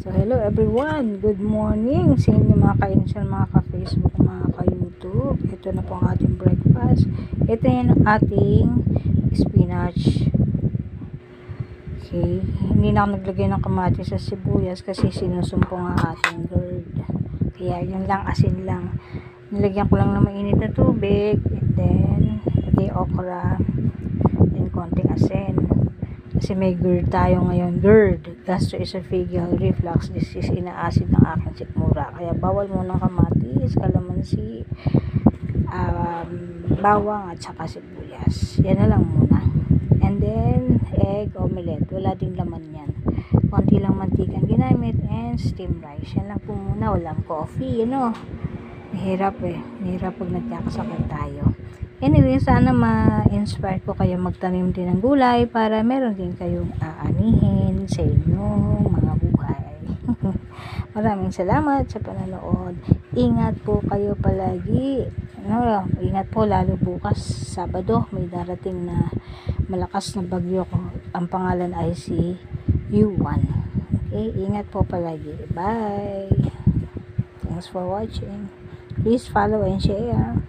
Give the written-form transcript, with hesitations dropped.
So hello everyone, good morning sa inyo mga ka-Insan, mga ka-Facebook, mga ka-YouTube. Ito na po ang ating breakfast. Ito yung ating spinach. Okay, hindi na ako naglagay ng kamatis sa sibuyas kasi sinusumpo ang ating gourd. Kaya yun lang, asin lang. Nilagyan ko lang ng mainit na tubig, and then pati okra, then konting asin. Kasi may GERD tayo ngayon. GERD, gastroesophageal reflux disease, inaacid ng aking sikmura. Kaya bawal muna kamatis, kalamansi, bawang at saka sibuyas. Yan na lang muna. And then, egg omelette. Wala ding laman yan. Konti lang mantika ginamit and steamed rice. Yan lang po muna. Walang coffee, Mahirap Mahirap pag nagkakasakit tayo. Anyway, sana ma-inspire ko kayo magtanim din ng gulay para meron din kayong aanihin sa inyong mga buhay. Maraming salamat sa panonood. Ingat po kayo palagi. Ingat po lalo bukas, Sabado, may darating na malakas na bagyo ko. Ang pangalan ay si U1. Okay, ingat po palagi. Bye! Thanks for watching. Please follow and share.